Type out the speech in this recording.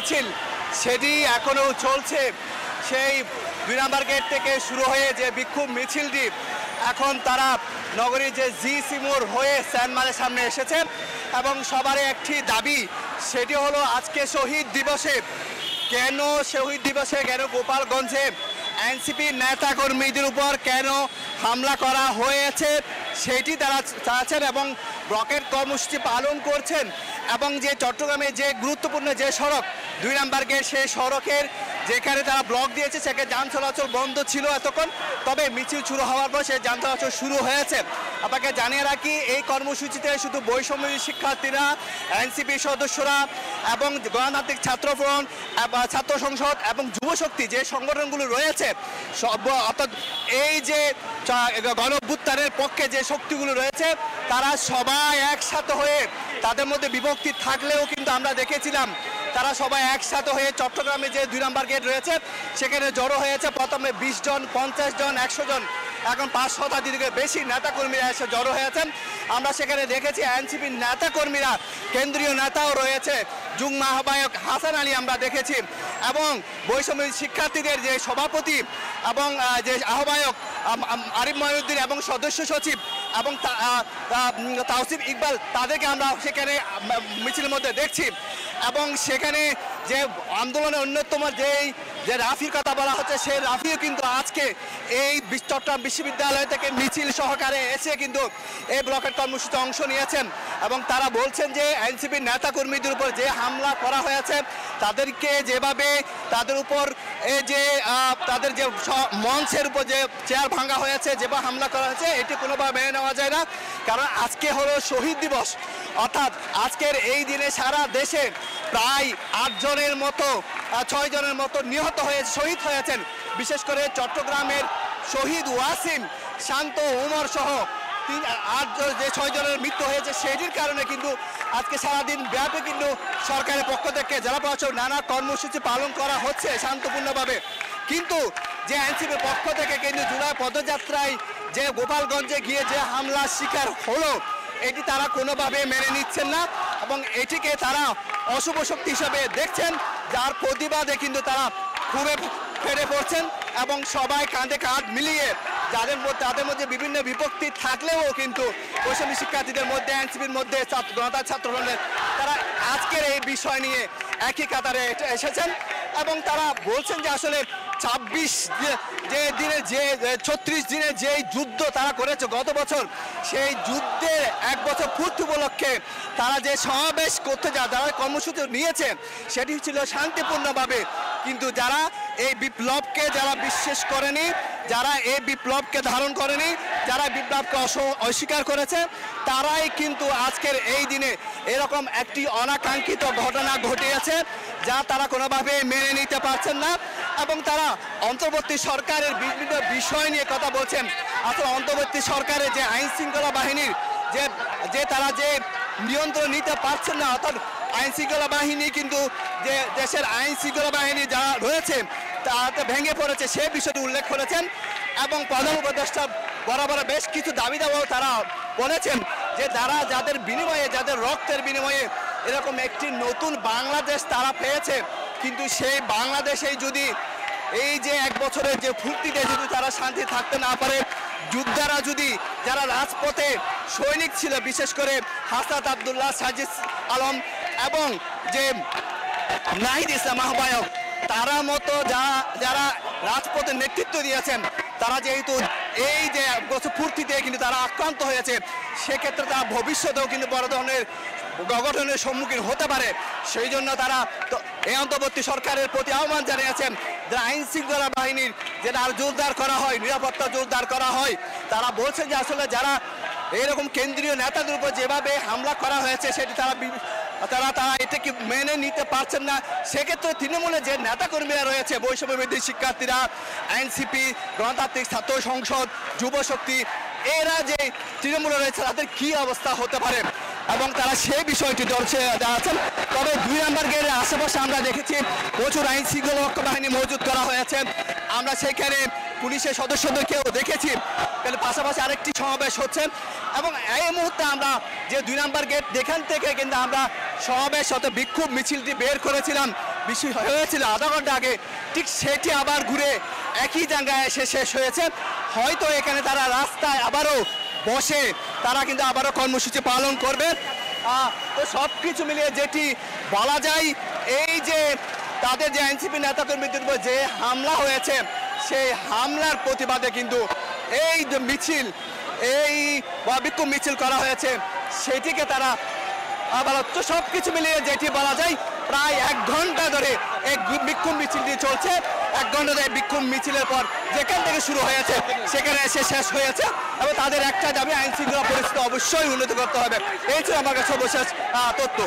মিছিল সেটি এখনো চলছে। সেই 2 নম্বর গেট থেকে শুরু হয়ে যে বিক্ষোভ মিছিলটি এখন তারা নগরীর যে জি.সি. মোড় হয়ে স্যানমারের সামনে এসেছে এবং সবারই একটি দাবি, সেটি হলো আজকে শহীদ দিবসে কেন গোপালগঞ্জে এনসিপি নেতাকর্মীদের উপর কেন হামলা করা হয়েছে সেটি তারা চাচ্ছেন এবং ব্লকের কর্মসূচি পালন করছেন। এবং যে চট্টগ্রামে যে গুরুত্বপূর্ণ যে সড়ক 2 নম্বর গেট, সেই সড়কের যেখানে তারা ব্লক দিয়েছে সেখানে যান চলাচল বন্ধ ছিল এতক্ষণ, তবে মিছিল শুরু হওয়ার পর সেই যান চলাচল শুরু হয়েছে। আপনাকে জানিয়ে রাখি, এই কর্মসূচিতে শুধু বৈষম্য শিক্ষার্থীরা, এনসিপি সদস্যরা এবং গণতান্ত্রিক ছাত্র ফ্রন্ট, ছাত্র সংসদ এবং যুবশক্তি যে সংগঠনগুলো রয়েছে অর্থাৎ এই যে গণঅভ্যুত্থানের পক্ষে যে শক্তিগুলো রয়েছে তারা সবাই একসাথে হয়ে, তাদের মধ্যে বিভক্তি থাকলেও কিন্তু আমরা দেখেছিলাম তারা সবাই একসাথে হয়ে চট্টগ্রামে যে 2 নম্বর গেট রয়েছে সেখানে জড়ো হয়েছে। প্রথমে 20 জন, 50 জন, 100 জন, এখন 5 শতাধিকের বেশি নেতাকর্মীরা এসে জড়ো হয়েছেন। আমরা সেখানে দেখেছি এনসিপির নেতাকর্মীরা, কেন্দ্রীয় নেতাও রয়েছে, যুগ্ম আহ্বায়ক হাসান আলী আমরা দেখেছি এবং বৈষম্য শিক্ষার্থীদের যে সভাপতি এবং যে আহ্বায়ক আরিফ মহিউদ্দিন এবং সদস্য সচিব এবং তাওসিফ ইকবাল, তাদেরকে আমরা সেখানে মিছিলের মধ্যে দেখছি। এবং সেখানে যে আন্দোলনের অন্যতম যে রাফির কথা বলা হচ্ছে, সেই রাফিও কিন্তু আজকে এই চট্টগ্রাম বিশ্ববিদ্যালয় থেকে মিছিল সহকারে এসে কিন্তু এই ব্লকের কর্মসূচিতে অংশ নিয়েছেন এবং তারা বলছেন যে এনসিপির নেতাকর্মীদের উপর যে হামলা করা হয়েছে, তাদেরকে যেভাবে তাদের উপর তাদের যে মঞ্চের উপর যে চেয়ার ভাঙা হয়েছে, যেভাবে হামলা করা হয়েছে, এটি কোনোভাবে মেনে নেওয়া যায় না। কারণ আজকে হলো শহীদ দিবস, অর্থাৎ আজকের এই দিনে সারা দেশে প্রায় 8 জনের মতো 6 জনের মতো নিহত হয়ে শহীদ হয়েছেন। বিশেষ করে চট্টগ্রামের শহীদ ওয়াসিম, শান্ত, উমর সহ 6 জনের মৃত্যু হয়েছে। সেটির কারণে কিন্তু আজকে সারাদিন ব্যাপী কিন্তু সরকারের পক্ষ থেকে জেলা প্রশাসক নানা কর্মসূচি পালন করা হচ্ছে শান্তপূর্ণভাবে। কিন্তু যে এনসিপির পক্ষ থেকে কিন্তু জুলাই পদযাত্রায় যে গোপালগঞ্জে গিয়ে যে হামলার শিকার হলো, এটি তারা কোনোভাবে মেনে নিচ্ছেন না এবং এটিকে তারা অশুভ শক্তি হিসাবে দেখছেন, যার প্রতিবাদে কিন্তু তারা খুবই ফেটে পড়ছেন এবং সবাই কাঁধে কাঁধ মিলিয়ে তাদের মধ্যে বিভিন্ন বিভক্তি থাকলেও কিন্তু বৈষম্য শিক্ষার্থীদের মধ্যে, এনসিপির মধ্যে, গণতান্ত্রিক ছাত্রফ্রন্টের, তারা আজকের এই বিষয় নিয়ে একই কাতারে এসেছেন এবং তারা বলছেন যে আসলে 36 দিনে যে যুদ্ধ তারা করেছে গত বছর, সেই যুদ্ধের 1 বছর পূর্তি উপলক্ষে তারা যে সমাবেশ করতে যারা কর্মসূচি নিয়েছে সেটি ছিল শান্তিপূর্ণভাবে। কিন্তু যারা এই বিপ্লবকে বিশ্বাস করেনি, যারা এই বিপ্লবকে ধারণ করেনি, যারা বিপ্লবকে অস্বীকার করেছে, তারাই কিন্তু আজকের এই দিনে এরকম একটি অনাকাঙ্ক্ষিত ঘটনা ঘটিয়েছে যা তারা কোনোভাবে মেনে নিতে পারছেন না এবং তারা অন্তর্বর্তী সরকারের বিভিন্ন বিষয় নিয়ে কথা বলছেন। আসলে অন্তর্বর্তী সরকারের যে আইন শৃঙ্খলা বাহিনীর যে তারা যে নিয়ন্ত্রণ নিতে পারছেন না, অর্থাৎ আইন শৃঙ্খলা বাহিনী কিন্তু যে দেশের আইন শৃঙ্খলা বাহিনী যারা রয়েছে তাতে ভেঙে পড়েছে, সে বিষয়টি উল্লেখ করেছেন এবং প্রধান উপদেষ্টা বরাবর বেশ কিছু দাবি দাওয়াও তারা বলেছেন যে যাদের বিনিময়ে, যাদের রক্তের বিনিময়ে এরকম একটি নতুন বাংলাদেশ তারা পেয়েছে, কিন্তু সেই বাংলাদেশেই যদি এই যে 1 বছরের যে ফুর্তিতে যদি তারা শান্তি থাকতে না পারে, যোদ্ধারা যদি যারা রাজপথে সৈনিক ছিল, বিশেষ করে হাসনাত আবদুল্লাহ, সাজিদ আলম এবং যে নাহিদ ইসলাম আহ্বায়ক, তারা মতো যারা রাজপথে নেতৃত্ব দিয়েছেন, তারা যেহেতু এই যে ফুর্তিতে কিন্তু তারা আক্রান্ত হয়েছে, সেক্ষেত্রে তারা ভবিষ্যতেও কিন্তু বড় ধরনের অঘটনের সম্মুখীন হতে পারে। সেই জন্য তারা এই অন্তর্বর্তী সরকারের প্রতি আহ্বান জানিয়েছেন যে আইন শৃঙ্খলা বাহিনীর যেটা আর জোরদার করা হয়, নিরাপত্তা জোরদার করা হয়। তারা বলছেন যে আসলে যারা এরকম কেন্দ্রীয় নেতাদের উপর যেভাবে হামলা করা হয়েছে সেটি তারা এটাকে মেনে নিতে পারছেন না। সেক্ষেত্রে তৃণমূলের যে নেতাকর্মীরা রয়েছে, বৈষম্যবিরোধী শিক্ষার্থীরা, এনসিপি, গণতান্ত্রিক ছাত্র সংসদ, যুবশক্তি, এরা যে তৃণমূলে রয়েছে তাদের কি অবস্থা হতে পারে এবং তারা সেই বিষয়টি জানাচ্ছেন। তবে 2 নম্বর গেটের আশেপাশে আমরা দেখেছি প্রচুর আইন শৃঙ্খলা বাহিনী মজুত করা হয়েছে। আমরা সেখানে পুলিশের সদস্যদেরকেও দেখেছি। পাশাপাশি আরেকটি সমাবেশ হচ্ছে এবং এই মুহূর্তে আমরা যে 2 নম্বর গেট, যেখান থেকে কিন্তু আমরা সমাবেশ বিক্ষোভ মিছিলটি বের করেছিলাম বিষয় হয়েছিল আধা ঘন্টা আগে, ঠিক সেটি আবার ঘুরে একই জায়গায় এসে শেষ হয়েছে। হয়তো এখানে তারা রাস্তায় আবারও বসে তারা কিন্তু আবারও কর্মসূচি পালন করবে। তো সব কিছু মিলিয়ে যেটি বলা যায়, এই যে তাদের যে এনসিপি নেতাকর্মীদের উপর যে হামলা হয়েছে, সেই হামলার প্রতিবাদে কিন্তু এই যে মিছিল, এই বিক্ষোভ মিছিল করা হয়েছে, সেটিকে তারা আবার সব কিছু মিলিয়ে যেটি বলা যায় প্রায় 1 ঘন্টা ধরে এই বিক্ষোভ মিছিলটি চলছে। 1 ঘন্টা ধরে বিক্ষোভ মিছিলের পর যেখান থেকে শুরু হয়েছে সেখানে এসে শেষ হয়েছে, এবং তাদের একটা দাবি আইন শৃঙ্খলা পরিস্থিতি অবশ্যই উন্নতি করতে হবে। এই ছিল আমার কাছে সর্বশেষ তথ্য।